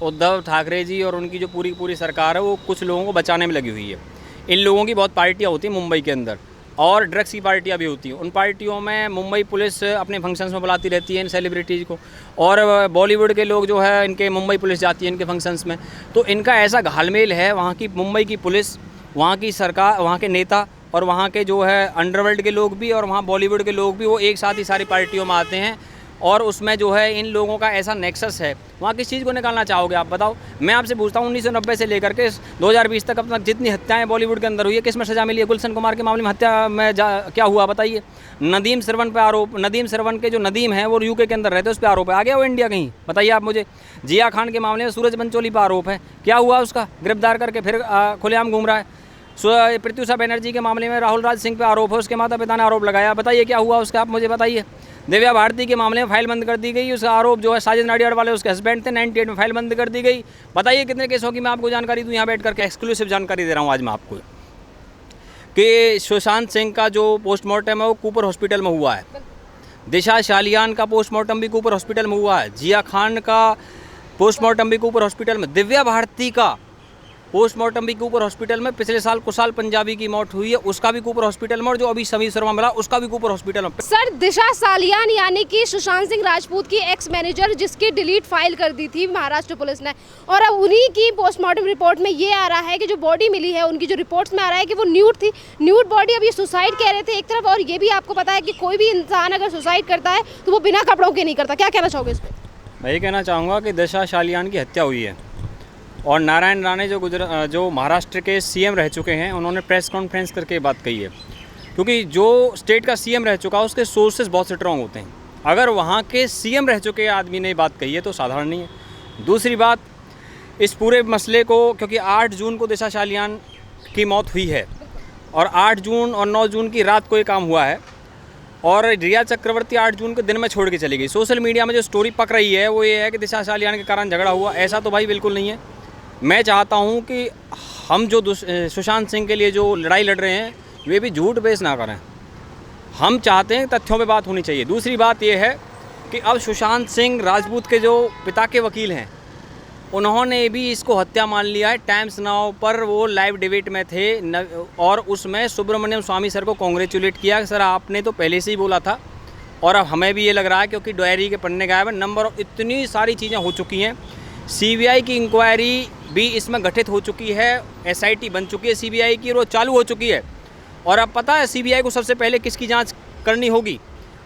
उद्धव ठाकरे जी और उनकी जो पूरी पूरी सरकार है वो कुछ लोगों को बचाने में लगी हुई है। इन लोगों की बहुत पार्टियाँ होती हैं मुंबई के अंदर, और ड्रग्स की पार्टियाँ भी होती हैं। उन पार्टियों में मुंबई पुलिस अपने फंक्शंस में बुलाती रहती है इन सेलिब्रिटीज़ को, और बॉलीवुड के लोग जो है इनके मुंबई पुलिस जाती है इनके फंक्शंस में। तो इनका ऐसा घालमेल है, वहाँ की मुंबई की पुलिस, वहाँ की सरकार, वहाँ के नेता और वहाँ के जो है अंडरवर्ल्ड के लोग भी और वहाँ बॉलीवुड के लोग भी, वो एक साथ ही सारी पार्टियों में आते हैं। और उसमें जो है इन लोगों का ऐसा नेक्सस है। वहाँ किस चीज़ को निकालना चाहोगे आप बताओ? मैं आपसे पूछता हूँ 1990 से लेकर के 2020 तक अब तक जितनी हत्याएं बॉलीवुड के अंदर हुई है, किस में सजा मिली है? गुलशन कुमार के मामले में हत्या में क्या हुआ बताइए? नदीम श्रवण पे आरोप, नदीम श्रवण के जो नदीम है वो यूके के अंदर रहते, उस पर आरोप है, आ गया वो इंडिया कहीं? बताइए आप मुझे। जिया खान के मामले में सूरज पंचोली पर आरोप है, क्या हुआ उसका? गिरफ्तार करके फिर खुलेआम घूम रहा है। प्रत्युषा बनर्जी के मामले में राहुल राज सिंह पे आरोप है, उसके माता पिता ने आरोप लगाया, बताइए क्या हुआ उसका? आप मुझे बताइए। दिव्या भारती के मामले में फाइल बंद कर दी गई, उसका आरोप जो है साजिद नाडियाड वाले उसके हस्बैंड थे, 98 में फाइल बंद कर दी गई। बताइए कितने केसों की मैं आपको जानकारी दूं? यहाँ बैठ करके एक्सक्लूसिव जानकारी दे रहा हूँ आज मैं आपको कि सुशांत सिंह का जो पोस्टमार्टम है वो कूपर हॉस्पिटल में हुआ है। दिशा शालियान का पोस्टमार्टम भी कूपर हॉस्पिटल में हुआ है। जिया खान का पोस्टमार्टम भी कूपर हॉस्पिटल में। दिव्या भारती का पोस्टमार्टम भी कूपर हॉस्पिटल में। पिछले साल कुशाल पंजाबी की मौत हुई है, उसका भी कूपर हॉस्पिटल में, और जो अभी समीर शर्मा मिला उसका भी कूपर हॉस्पिटल में। सर, दिशा सालियान यानी कि सुशांत सिंह राजपूत की एक्स मैनेजर, जिसकी डिलीट फाइल कर दी थी महाराष्ट्र पुलिस ने, और अब उन्हीं की पोस्टमार्टम रिपोर्ट में ये आ रहा है कि जो बॉडी मिली है उनकी, जो रिपोर्ट्स में आ रहा है कि वो न्यूड थी, न्यूड बॉडी। अब ये सुसाइड कह रहे थे एक तरफ, और ये भी आपको पता है कि कोई भी इंसान अगर सुसाइड करता है तो वो बिना कपड़ों के नहीं करता। क्या कहना चाहोगे इस पर? मैं ये कहना चाहूँगा कि दिशा शालियान की हत्या हुई है, और नारायण राणे जो महाराष्ट्र के सीएम रह चुके हैं, उन्होंने प्रेस कॉन्फ्रेंस करके बात कही है। क्योंकि जो स्टेट का सीएम रह चुका है उसके सोर्सेज बहुत स्ट्रॉन्ग होते हैं। अगर वहाँ के सीएम रह चुके आदमी ने बात कही है तो साधारण नहीं है। दूसरी बात, इस पूरे मसले को, क्योंकि 8 जून को दिशा शालियान की मौत हुई है, और 8 जून और 9 जून की रात को ये काम हुआ है, और रिया चक्रवर्ती 8 जून के दिन में छोड़ के चली गई। सोशल मीडिया में जो स्टोरी पक रही है वो ये है कि दिशा शालियान के कारण झगड़ा हुआ, ऐसा तो भाई बिल्कुल नहीं है। मैं चाहता हूं कि हम जो सुशांत सिंह के लिए जो लड़ाई लड़ रहे हैं वे भी झूठ बेस ना करें। हम चाहते हैं तथ्यों पे बात होनी चाहिए। दूसरी बात यह है कि अब सुशांत सिंह राजपूत के जो पिता के वकील हैं, उन्होंने भी इसको हत्या मान लिया है। टाइम्स नाउ पर वो लाइव डिबेट में थे, और उसमें सुब्रमण्यम स्वामी सर को कॉन्ग्रेचुलेट किया। सर आपने तो पहले से ही बोला था, और अब हमें भी ये लग रहा है, क्योंकि डायरी के पन्ने गायब है, नंबर ऑफ इतनी सारी चीज़ें हो चुकी हैं। सीबीआई की इंक्वायरी भी इसमें गठित हो चुकी है, एसआईटी बन चुकी है सीबीआई की, और वो चालू हो चुकी है। और अब पता है सीबीआई को सबसे पहले किसकी जांच करनी होगी?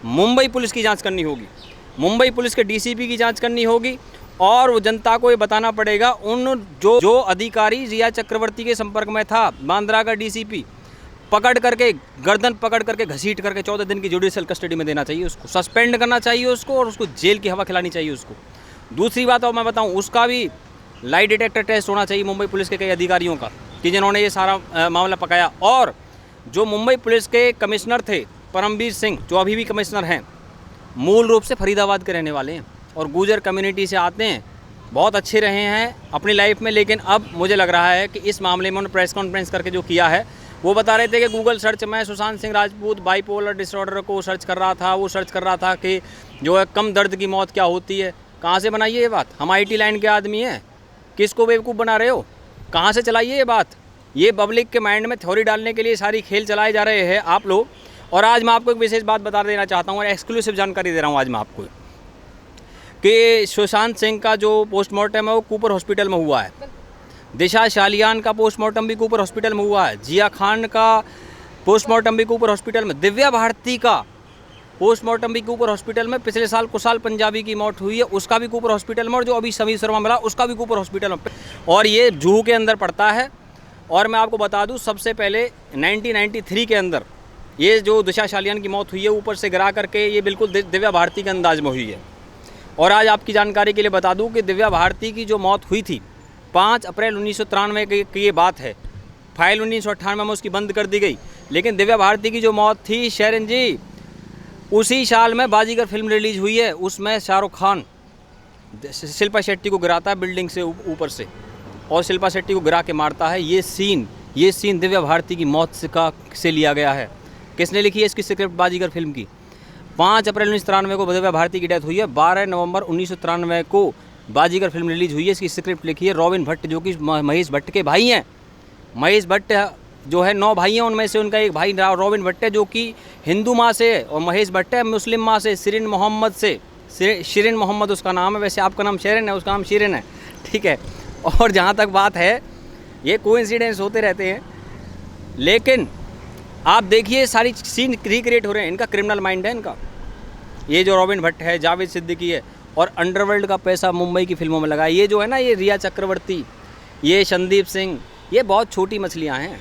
मुंबई पुलिस की जांच करनी होगी, मुंबई पुलिस के डीसीपी की जांच करनी होगी, और वो जनता को ये बताना पड़ेगा उन जो अधिकारी रिया चक्रवर्ती के संपर्क में था, बांद्रा का डीसीपी, पकड़ करके गर्दन पकड़ करके घसीट करके 14 दिन की जुडिशियल कस्टडी में देना चाहिए उसको, सस्पेंड करना चाहिए उसको, और उसको जेल की हवा खिलानी चाहिए उसको। दूसरी बात और मैं बताऊं, उसका भी लाई डिटेक्टर टेस्ट होना चाहिए मुंबई पुलिस के कई अधिकारियों का, कि जिन्होंने ये सारा मामला पकाया। और जो मुंबई पुलिस के कमिश्नर थे परमवीर सिंह, जो अभी भी कमिश्नर हैं, मूल रूप से फरीदाबाद के रहने वाले हैं और गुर्जर कम्युनिटी से आते हैं, बहुत अच्छे रहे हैं अपनी लाइफ में। लेकिन अब मुझे लग रहा है कि इस मामले में उन्होंने प्रेस कॉन्फ्रेंस करके जो किया है, वो बता रहे थे कि गूगल सर्च में सुशांत सिंह राजपूत बाइपोलर डिसऑर्डर को सर्च कर रहा था, वो सर्च कर रहा था कि जो है कम दर्द की मौत क्या होती है। कहाँ से बनाइए ये बात? हम आईटी लाइन के आदमी हैं, किसको बेवकूफ़ बना रहे हो? कहाँ से चलाइए ये बात? ये पब्लिक के माइंड में थ्योरी डालने के लिए सारी खेल चलाए जा रहे हैं आप लोग। और आज मैं आपको एक विशेष बात बता देना चाहता हूँ, और एक्सक्लूसिव जानकारी दे रहा हूँ आज मैं आपको, कि सुशांत सिंह का जो पोस्टमार्टम है वो कूपर हॉस्पिटल में हुआ है। दिशा शालियान का पोस्टमार्टम भी कूपर हॉस्पिटल में हुआ है। जिया खान का पोस्टमार्टम भी कूपर हॉस्पिटल में। दिव्या भारती का पोस्टमार्टम भी कूपर हॉस्पिटल में। पिछले साल कुशाल पंजाबी की मौत हुई है, उसका भी कूपर हॉस्पिटल में, और जो अभी समीर शर्मा मिला उसका भी कूपर हॉस्पिटल में, और ये जूहू के अंदर पड़ता है। और मैं आपको बता दूं, सबसे पहले 1993 के अंदर ये जो दिशा शालियान की मौत हुई है, ऊपर से गिरा करके ये बिल्कुल दिव्या भारती के अंदाज में हुई है। और आज आपकी जानकारी के लिए बता दूं कि दिव्या भारती की जो मौत हुई थी 5 अप्रैल 1993 की ये बात है। फाइल 1998 में उसकी बंद कर दी गई, लेकिन दिव्या भारती की जो मौत थी शरण जी, उसी साल में बाजीगर फिल्म रिलीज हुई है। उसमें शाहरुख खान शिल्पा शेट्टी को गिराता है बिल्डिंग से ऊपर से, और शिल्पा शेट्टी को गिरा के मारता है। ये सीन दिव्या भारती की मौत से लिया गया है। किसने लिखी है इसकी स्क्रिप्ट? बाजीगर फिल्म की। 5 अप्रैल 1993 को दिव्या भारती की डेथ हुई है। 12 नवंबर 1993 को बाजीगर फिल्म रिलीज हुई है, इसकी स्क्रिप्ट लिखी है रॉबिन भट्ट, जो कि महेश भट्ट के भाई हैं। महेश भट्ट जो है 9 भाई हैं, उनमें से उनका एक भाई रॉबिन भट्ट है जो कि हिंदू माँ से है, और महेश भट्ट है मुस्लिम माँ से, शिरीन मोहम्मद से। शिरीन मोहम्मद उसका नाम है, वैसे आपका नाम शेरिन है, उसका नाम शिरीन है, ठीक है। और जहाँ तक बात है, ये कोइंसिडेंस होते रहते हैं, लेकिन आप देखिए सारी सीन रिक्रिएट हो रहे हैं। इनका क्रिमिनल माइंड है इनका, ये जो रॉबिन भट्ट है, जावेद सिद्दीकी है, और अंडरवर्ल्ड का पैसा मुंबई की फिल्मों में लगा है। ये जो है ना, ये रिया चक्रवर्ती, ये संदीप सिंह, ये बहुत छोटी मछलियाँ हैं,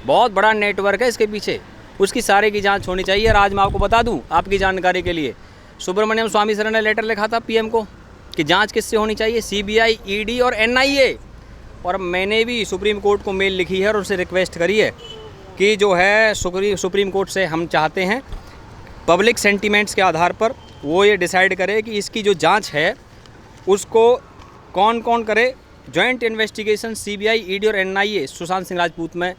बहुत बड़ा नेटवर्क है इसके पीछे। उसकी सारे की जांच होनी चाहिए। और आज मैं आपको बता दूं, आपकी जानकारी के लिए, सुब्रमण्यम स्वामी सर ने लेटर लिखा था पीएम को कि जांच किससे होनी चाहिए, सीबीआई, ईडी और एनआईए। और मैंने भी सुप्रीम कोर्ट को मेल लिखी है और उनसे रिक्वेस्ट करी है कि जो है सुप्रीम कोर्ट से हम चाहते हैं पब्लिक सेंटीमेंट्स के आधार पर वो ये डिसाइड करे कि इसकी जो जांच है उसको कौन कौन करे। जॉइंट इन्वेस्टिगेशन सीबीआई, ईडी और एनआईए सुशांत सिंह राजपूत में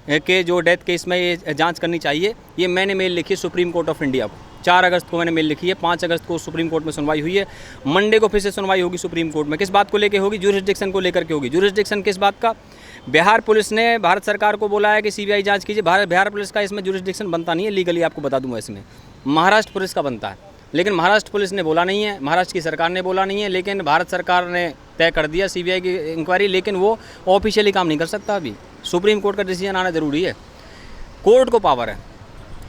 के जो डेथ केस में ये जांच करनी चाहिए। ये मैंने मेल लिखी है सुप्रीम कोर्ट ऑफ इंडिया को। 4 अगस्त को मैंने मेल लिखी है, 5 अगस्त को सुप्रीम कोर्ट में सुनवाई हुई है, मंडे को फिर से सुनवाई होगी सुप्रीम कोर्ट में। किस बात को लेकर होगी? ज्यूरिसडिक्शन को लेकर के होगी। ज्यूरिसडिक्शन किस बात का? बिहार पुलिस ने भारत सरकार को बोला है कि सीबीआई जांच कीजिए। बिहार पुलिस का इसमें ज्यूरिसडिक्शन बनता नहीं है लीगली, आपको बता दूंगा। इसमें महाराष्ट्र पुलिस का बनता है, लेकिन महाराष्ट्र पुलिस ने बोला नहीं है, महाराष्ट्र की सरकार ने बोला नहीं है, लेकिन भारत सरकार ने तय कर दिया सीबीआई की इंक्वायरी। लेकिन वो ऑफिशियली काम नहीं कर सकता अभी, सुप्रीम कोर्ट का डिसीजन आना ज़रूरी है। कोर्ट को पावर है,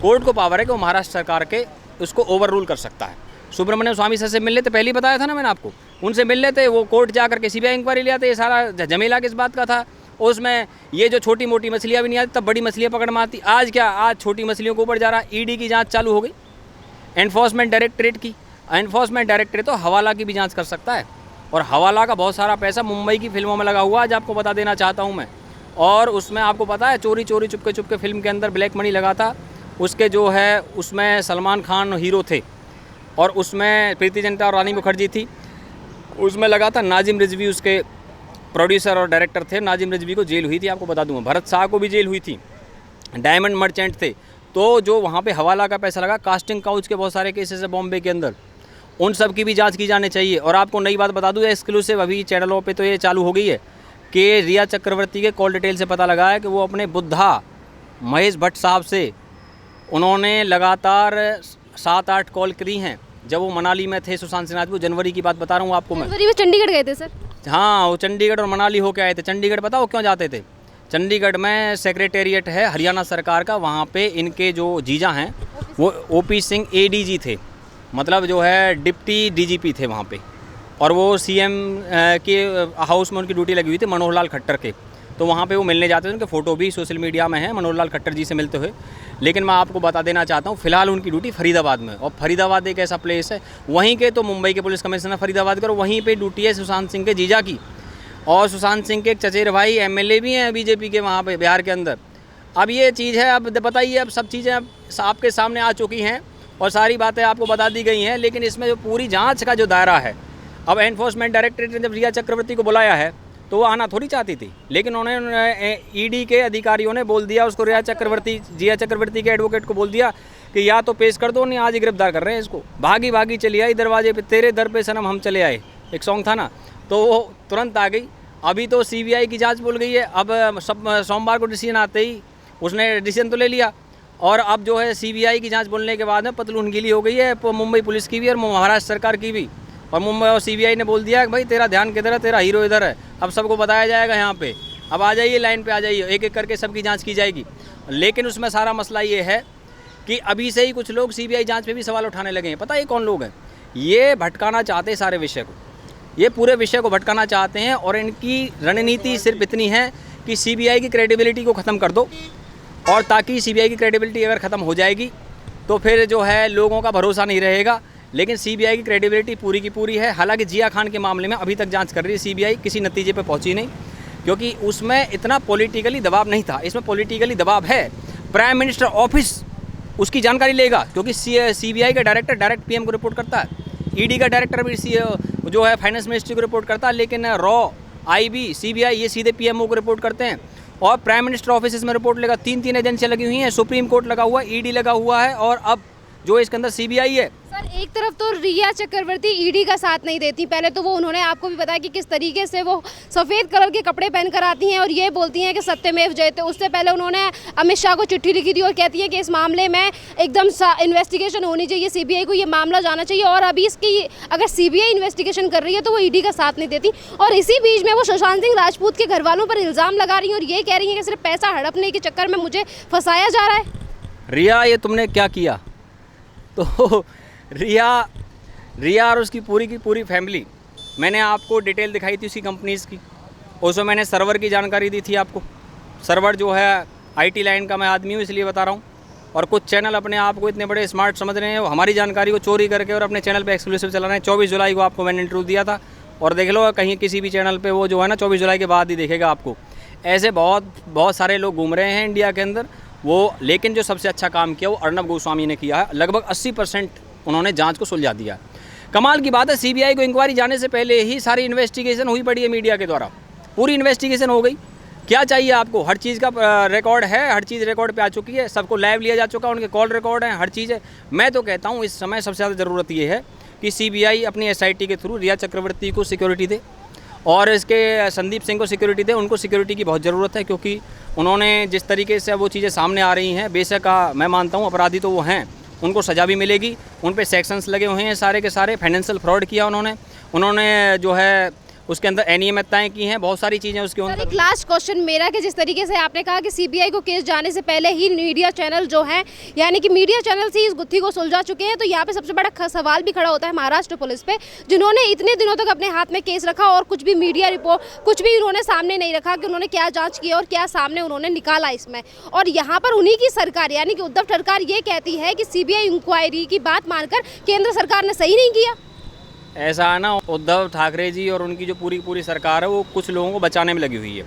कोर्ट को पावर है कि वो महाराष्ट्र सरकार के उसको ओवर रूल कर सकता है। सुब्रमण्यम स्वामी सर से मिल लेते, पहले ही बताया था ना मैंने आपको, उनसे मिल लेते, वो कोर्ट जा करके सीबीआई इंक्वायरी ले आते। ये सारा झमेला किस बात का था? उसमें ये जो छोटी मोटी मछलियाँ भी नहीं आती, तब बड़ी मछलियाँ पकड़ में आती। आज क्या, आज छोटी मछलियों के ऊपर जा रहा। ईडी की जांच चालू हो गई, एनफोर्समेंट डायरेक्टरेट की। एनफोर्समेंट डायरेक्टरेट तो हवाला की भी जांच कर सकता है, और हवाला का बहुत सारा पैसा मुंबई की फिल्मों में लगा हुआ, आज आपको बता देना चाहता हूँ मैं। और उसमें आपको पता है, चोरी चोरी चुपके चुपके फिल्म के अंदर ब्लैक मनी लगा था। उसके जो है उसमें सलमान खान हीरो थे, और उसमें प्रीति जिंटा और रानी मुखर्जी थी। उसमें लगा था नाजिम रिजवी, उसके प्रोड्यूसर और डायरेक्टर थे। नाजिम रिजवी को जेल हुई थी, आपको बता दूंगा। भरत शाह को भी जेल हुई थी। डायमंड मर्चेंट थे। तो जो वहाँ पे हवाला का पैसा लगा, कास्टिंग काउच के बहुत सारे केसेस है बॉम्बे के अंदर, उन सब की भी जांच की जानी चाहिए। और आपको नई बात बता दूँ, एक्सक्लूसिव अभी चैनलों पे तो ये चालू हो गई है कि रिया चक्रवर्ती के कॉल डिटेल से पता लगा है कि वो अपने बुद्धा महेश भट्ट साहब से उन्होंने लगातार 7-8 कॉल करी हैं जब वो मनाली में थे। सुशांत सिंह राजपूत, जनवरी की बात बता रहा हूँ आपको मैं। जनवरी में चंडीगढ़ गए थे सर? हाँ, वो चंडीगढ़ और मनाली होके आए थे। चंडीगढ़ पता वो क्यों जाते थे? चंडीगढ़ में सेक्रेटेरिएट है हरियाणा सरकार का, वहाँ पे इनके जो जीजा हैं वो ओपी सिंह एडीजी थे, मतलब जो है डिप्टी डीजीपी थे वहाँ पे। और वो सीएम के हाउस में उनकी ड्यूटी लगी हुई थी, मनोहर लाल खट्टर के। तो वहाँ पे वो मिलने जाते थे, उनके फ़ोटो भी सोशल मीडिया में है मनोहर लाल खट्टर जी से मिलते हुए। लेकिन मैं आपको बता देना चाहता हूँ, फिलहाल उनकी ड्यूटी फरीदाबाद में, और फरीदाबाद एक ऐसा प्लेस है, वहीं के तो मुंबई के पुलिस कमिश्नर फरीदाबाद का, वहीं पे ड्यूटी है सुशांत सिंह के जीजा की। और सुशांत सिंह के एक चचेरे भाई एमएलए भी हैं बीजेपी के वहाँ पे बिहार के अंदर। अब ये चीज़ है, अब बताइए, अब सब चीज़ें अब आपके सामने आ चुकी हैं और सारी बातें आपको बता दी गई हैं। लेकिन इसमें जो पूरी जाँच का जो दायरा है, अब एनफोर्समेंट डायरेक्टरेट ने जब रिया चक्रवर्ती को बुलाया है तो वो आना थोड़ी चाहती थी, लेकिन उन्होंने ईडी के अधिकारियों ने बोल दिया उसको, रिया चक्रवर्ती के एडवोकेट को बोल दिया कि या तो पेश कर दो, नहीं आज ही गिरफ्तार कर रहे हैं इसको। भागी भागी चली आई दरवाजे पे, तेरे दर पे सनम हम चले आए, एक सॉन्ग था ना, तो वो तुरंत आ गई। अभी तो सीबीआई की जांच बोल गई है। अब सोमवार को डिसीजन आते ही उसने डिसीजन तो ले लिया, और अब जो है सीबीआई की जांच बोलने के बाद में पतलून गीली हो गई है मुंबई पुलिस की भी और महाराष्ट्र सरकार की भी। और मुंबई और सीबीआई ने बोल दिया कि भाई तेरा ध्यान किधर है, तेरा हीरो इधर है। अब सबको बताया जाएगा यहाँ पे, अब आ जाइए लाइन पे आ जाइए, एक एक करके सबकी जांच की जाएगी। लेकिन उसमें सारा मसला ये है कि अभी से ही कुछ लोग सीबीआई जांच पे भी सवाल उठाने लगे हैं। पता है ये कौन लोग हैं? ये भटकाना चाहते हैं सारे विषय को, ये पूरे विषय को भटकाना चाहते हैं। और इनकी रणनीति सिर्फ इतनी है कि सीबीआई की क्रेडिबिलिटी को ख़त्म कर दो, और ताकि सीबीआई की क्रेडिबिलिटी अगर ख़त्म हो जाएगी तो फिर जो है लोगों का भरोसा नहीं रहेगा। लेकिन सीबीआई की क्रेडिबिलिटी पूरी की पूरी है। हालांकि जिया खान के मामले में अभी तक जांच कर रही है सीबीआई, किसी नतीजे पे पहुंची नहीं, क्योंकि उसमें इतना पॉलिटिकली दबाव नहीं था। इसमें पॉलिटिकली दबाव है। प्राइम मिनिस्टर ऑफिस उसकी जानकारी लेगा, क्योंकि सीबीआई का डायरेक्टर डायरेक्ट पीएम को रिपोर्ट करता है, ईडी का डायरेक्टर भी जो है फाइनेंस मिनिस्ट्री को रिपोर्ट करता है, लेकिन रॉ, आईबी, सीबीआई ये सीधे पीएमओ को रिपोर्ट करते हैं। और प्राइम मिनिस्टर ऑफिस इसमें रिपोर्ट लेगा। 3 एजेंसियाँ लगी हुई हैं, सुप्रीम कोर्ट लगा हुआ है, ईडी लगा हुआ है, और अब जो इसके अंदर सीबीआई है सर एक तरफ तो रिया चक्रवर्ती ईडी का साथ नहीं देती, पहले तो वो उन्होंने आपको भी बताया कि किस तरीके से वो सफ़ेद कलर के कपड़े पहन कर आती हैं और ये बोलती हैं कि सत्यमेव जयते। उससे पहले उन्होंने अमित शाह को चिट्ठी लिखी थी और कहती है कि इस मामले में एकदम इन्वेस्टिगेशन होनी चाहिए, सीबीआई को ये मामला जाना चाहिए। और अभी इसकी अगर सीबीआई इन्वेस्टिगेशन कर रही है तो वो ईडी का साथ नहीं देती। और इसी बीच में वो सुशांत सिंह राजपूत के घर वालों पर इल्ज़ाम लगा रही हैं और ये कह रही हैं कि सिर्फ पैसा हड़पने के चक्कर में मुझे फंसाया जा रहा है। रिया, ये तुमने क्या किया? तो रिया और उसकी पूरी की पूरी फैमिली, मैंने आपको डिटेल दिखाई थी उसकी कंपनीज़ की, उसमें मैंने सर्वर की जानकारी दी थी आपको। सर्वर जो है आईटी लाइन का मैं आदमी हूँ इसलिए बता रहा हूँ। और कुछ चैनल अपने आप को इतने बड़े स्मार्ट समझ रहे हैं, वो हमारी जानकारी को चोरी करके और अपने चैनल पे एक्सक्लूसिव चला रहे हैं। 24 जुलाई को आपको मैंने इंटरव्यू दिया था और देख लो कहीं किसी भी चैनल पे वो जो है ना 24 जुलाई के बाद ही देखेगा आपको। ऐसे बहुत सारे लोग घूम रहे हैं इंडिया के अंदर वो, लेकिन जो सबसे अच्छा काम किया वो अर्नब गोस्वामी ने किया है। लगभग 80% उन्होंने जांच को सुलझा दिया। कमाल की बात है, सीबीआई को इंक्वायरी जाने से पहले ही सारी इन्वेस्टिगेशन हुई पड़ी है मीडिया के द्वारा, पूरी इन्वेस्टिगेशन हो गई। क्या चाहिए आपको? हर चीज़ का रिकॉर्ड है, हर चीज़ रिकॉर्ड पे आ चुकी है, सबको लाइव लिया जा चुका है, उनके कॉल रिकॉर्ड हैं, हर चीज़ है। मैं तो कहता हूँ इस समय सबसे ज़्यादा ज़रूरत ये है कि सीबीआई अपनी एसआईटी के थ्रू रिया चक्रवर्ती को सिक्योरिटी दे और इसके संदीप सिंह को सिक्योरिटी दे। उनको सिक्योरिटी की बहुत ज़रूरत है क्योंकि उन्होंने जिस तरीके से वो चीज़ें सामने आ रही हैं, बेशक मैं मानता हूँ अपराधी तो वो हैं, उनको सज़ा भी मिलेगी। उन पे सेक्शंस लगे हुए हैं सारे के सारे। फाइनेंशियल फ्रॉड किया उन्होंने जो है उसके अंदर अनियमितताएं की हैं, बहुत सारी चीज़ें उसके अंदर। एक लास्ट क्वेश्चन मेरा कि जिस तरीके से आपने कहा कि सीबीआई को केस जाने से पहले ही मीडिया चैनल जो है, यानी कि मीडिया चैनल से इस गुत्थी को सुलझा चुके हैं, तो यहाँ पे सबसे बड़ा सवाल भी खड़ा होता है महाराष्ट्र पुलिस पे, जिन्होंने इतने दिनों तक अपने हाथ में केस रखा और कुछ भी मीडिया रिपोर्ट कुछ भी उन्होंने सामने नहीं रखा कि उन्होंने क्या जाँच की और क्या सामने उन्होंने निकाला इसमें। और यहाँ पर उन्हीं की सरकार यानी कि उद्धव सरकार ये कहती है कि सीबीआई इंक्वायरी की बात मानकर केंद्र सरकार ने सही नहीं किया। ऐसा है ना, उद्धव ठाकरे जी और उनकी जो पूरी सरकार है वो कुछ लोगों को बचाने में लगी हुई है।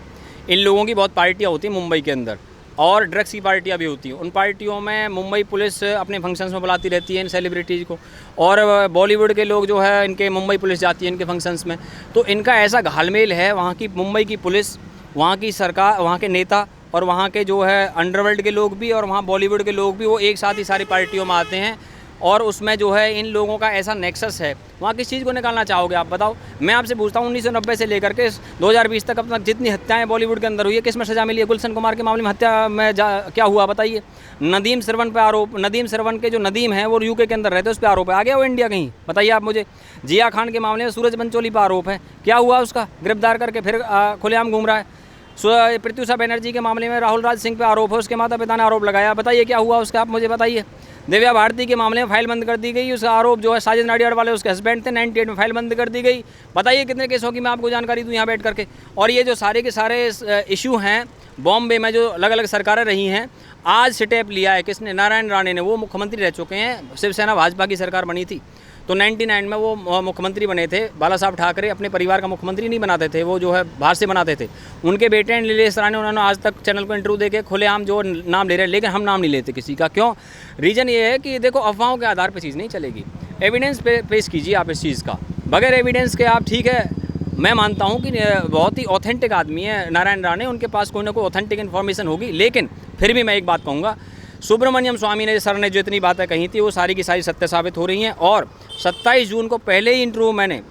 इन लोगों की बहुत पार्टियां होती हैं मुंबई के अंदर और ड्रग्स की पार्टियां भी होती हैं। उन पार्टियों में मुंबई पुलिस अपने फंक्शंस में बुलाती रहती है इन सेलिब्रिटीज़ को, और बॉलीवुड के लोग जो है इनके मुंबई पुलिस जाती है इनके फंक्शंस में। तो इनका ऐसा घालमेल है, वहाँ की मुंबई की पुलिस, वहाँ की सरकार, वहाँ के नेता और वहाँ के जो है अंडरवर्ल्ड के लोग भी और वहाँ बॉलीवुड के लोग भी, वो एक साथ ही सारी पार्टियों में आते हैं। और उसमें जो है इन लोगों का ऐसा नेक्सस है। वहाँ किस चीज़ को निकालना चाहोगे आप बताओ? मैं आपसे पूछता हूँ 1990 से लेकर के 2020 तक अब तक जितनी हत्याएं बॉलीवुड के अंदर हुई है, किस में सज़ा मिली है? गुलशन कुमार के मामले में हत्या में क्या हुआ बताइए? नदीम श्रवण पे आरोप, नदीम श्रवण के जो नदीम है वो यूके के अंदर रहते, उस पर आरोप है, आ गया वो इंडिया कहीं? बताइए आप मुझे। जिया खान के मामले में सूरज पंचोली पर आरोप है, क्या हुआ उसका? गिरफ्तार करके फिर खुलेआम घूम रहा है। प्रत्युषा बनर्जी के मामले में राहुल राज सिंह पे आरोप है, उसके माता पिता ने आरोप लगाया, बताइए क्या हुआ उसका? आप मुझे बताइए। दिव्या भारती के मामले में फाइल बंद कर दी गई, उसका आरोप जो है साजिद नाडियाड वाले उसके हस्बैंड थे, 98 में फाइल बंद कर दी गई। बताइए कितने केस होगी, मैं आपको जानकारी दूँ यहाँ बैठ करके। और ये जो सारे के सारे इशू हैं बॉम्बे में जो अलग अलग सरकारें रही हैं, आज स्टेप लिया है किसने? नारायण राणे ने। वो मुख्यमंत्री रह चुके हैं, शिवसेना भाजपा की सरकार बनी थी तो 99 में वो मुख्यमंत्री बने थे। बाला साहब ठाकरे अपने परिवार का मुख्यमंत्री नहीं बनाते थे, वो जो है बाहर से बनाते थे। उनके बेटे नीलेश राणे, उन्होंने आज तक चैनल को इंटरव्यू देके खुलेआम जो नाम ले रहे हैं, लेकिन हम नाम नहीं लेते किसी का। क्यों? रीज़न ये है कि देखो अफवाहों के आधार पर चीज़ नहीं चलेगी, एविडेंस पेश कीजिए आप इस चीज़ का। बगैर एविडेंस के आप, ठीक है, मैं मानता हूँ कि बहुत ही ऑथेंटिक आदमी है नारायण राणे, उनके पास कोई ना कोई ऑथेंटिक इन्फॉर्मेशन होगी, लेकिन फिर भी मैं एक बात कहूँगा, सुब्रमण्यम स्वामी ने सर ने जो इतनी बातें कही थी वो सारी की सारी सत्य साबित हो रही हैं। और 27 जून को पहले ही इंटरव्यू मैंने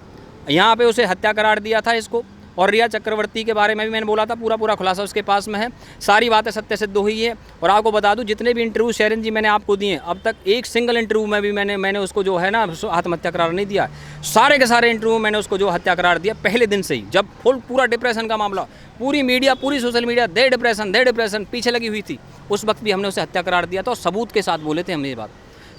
यहाँ पे उसे हत्या करार दिया था इसको, और रिया चक्रवर्ती के बारे में भी मैंने बोला था, पूरा खुलासा उसके पास में है, सारी बातें सत्य सिद्ध हुई है। और आपको बता दूं जितने भी इंटरव्यू शेरन जी मैंने आपको दिए, अब तक एक सिंगल इंटरव्यू में भी मैंने उसको जो है ना आत्महत्या करार नहीं दिया। सारे के सारे इंटरव्यू मैंने उसको जो हत्या करार दिया पहले दिन से ही, जब पूरा डिप्रेशन का मामला, पूरी मीडिया, पूरी सोशल मीडिया दे डिप्रेशन पीछे लगी हुई थी, उस वक्त भी हमने उसे हत्या करार दिया था और सबूत के साथ बोले थे हमने ये बात,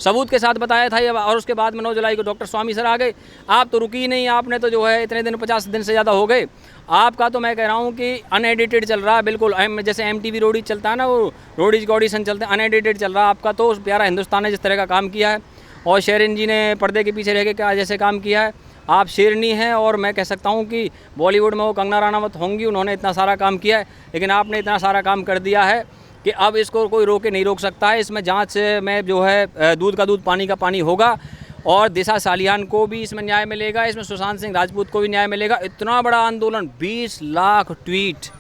सबूत के साथ बताया था ये। और उसके बाद में 9 जुलाई को डॉक्टर स्वामी सर आ गए। आप तो रुकी ही नहीं, आपने तो जो है इतने दिन 50 दिन से ज़्यादा हो गए आपका, तो मैं कह रहा हूँ कि अनएडिटेड चल रहा है बिल्कुल, जैसे MTV रोडीज चलता है ना, वो रोडीज का ऑडिशन चलते हैं, अनएडिटेड चल रहा है आपका। तो प्यारा हिंदुस्तान ने जिस तरह का काम किया है और शेरन जी ने पर्दे के पीछे रह के क्या जैसे काम किया है, आप शेरनी हैं। और मैं कह सकता हूँ कि बॉलीवुड में वो कंगना रनावत होंगी, उन्होंने इतना सारा काम किया है, लेकिन आपने इतना सारा काम कर दिया है कि अब इसको कोई रोके नहीं रोक सकता है। इसमें जांच में जो है दूध का दूध पानी का पानी होगा और दिशा सालियान को भी इसमें न्याय मिलेगा, इसमें सुशांत सिंह राजपूत को भी न्याय मिलेगा। इतना बड़ा आंदोलन, 20 लाख ट्वीट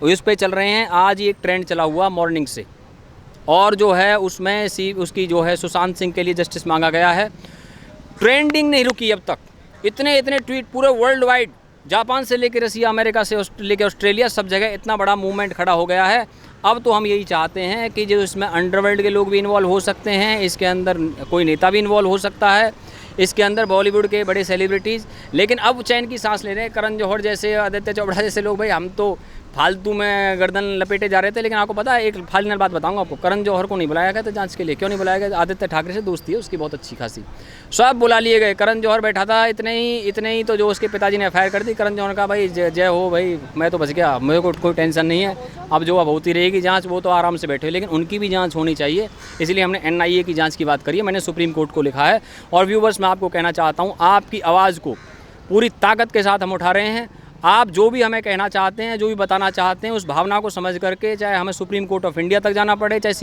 इस पे चल रहे हैं। आज ही एक ट्रेंड चला हुआ मॉर्निंग से, और जो है उसमें उसकी जो है सुशांत सिंह के लिए जस्टिस मांगा गया है। ट्रेंडिंग नहीं रुकी अब तक, इतने इतने ट्वीट पूरे वर्ल्ड वाइड, जापान से लेकर रसिया, अमेरिका से लेकर ऑस्ट्रेलिया, सब जगह इतना बड़ा मूवमेंट खड़ा हो गया है। अब तो हम यही चाहते हैं कि जो इसमें अंडरवर्ल्ड के लोग भी इन्वॉल्व हो सकते हैं, इसके अंदर कोई नेता भी इन्वॉल्व हो सकता है, इसके अंदर बॉलीवुड के बड़े सेलिब्रिटीज़, लेकिन अब चैन की सांस ले रहे हैं। करण जौहर जैसे, आदित्य चोपड़ा जैसे लोग, भाई हम तो फालतू में गर्दन लपेटे जा रहे थे। लेकिन आपको पता है, एक फाइनल बात बताऊंगा आपको, करण जौहर को नहीं बुलाया गया था जांच के लिए। क्यों नहीं बुलाया गया? आदित्य ठाकरे से दोस्ती है उसकी बहुत अच्छी खासी, सब बुला लिए गए। करण जौहर बैठा था, इतने ही तो जो उसके पिताजी ने एफआईआर कर दी। करण जौहर का भाई जय हो भाई, मैं तो बच गया, मेरे को कोई टेंशन नहीं है, अब जो अब होती रहेगी जाँच, वो तो आराम से बैठे, लेकिन उनकी भी जाँच होनी चाहिए। इसलिए हमने NIA की जाँच की बात करी है, मैंने सुप्रीम कोर्ट को लिखा है। और व्यूवर्स, मैं आपको कहना चाहता हूँ, आपकी आवाज़ को पूरी ताकत के साथ हम उठा रहे हैं। आप जो भी हमें कहना चाहते हैं, जो भी बताना चाहते हैं, उस भावना को समझ करके, चाहे हमें सुप्रीम कोर्ट ऑफ इंडिया तक जाना पड़े, चाहे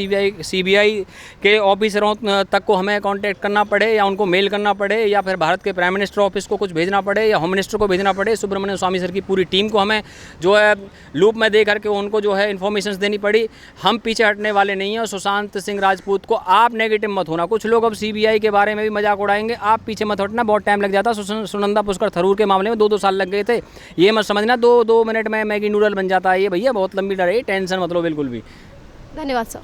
CBI के ऑफिसरों तक को हमें कांटेक्ट करना पड़े, या उनको मेल करना पड़े, या फिर भारत के प्राइम मिनिस्टर ऑफिस को कुछ भेजना पड़े, या होम मिनिस्टर को भेजना पड़े, सुब्रमण्यम स्वामी सर की पूरी टीम को हमें जो है लूप में दे करके उनको जो है इन्फॉर्मेशन देनी पड़ी, हम पीछे हटने वाले नहीं हैं। और सुशांत सिंह राजपूत को आप नेगेटिव मत होना। कुछ लोग अब CBI के बारे में भी मजाक उड़ाएंगे, आप पीछे मत हटना, बहुत टाइम लग जाता। सुनंदा पुष्कर थरूर के मामले में 2-2 साल लग गए थे, ये मत समझना 2 मिनट में मैगी नूडल बन जाता है ये, भैया बहुत लंबी लड़ाई, टेंशन मत लो बिल्कुल भी। धन्यवाद सर।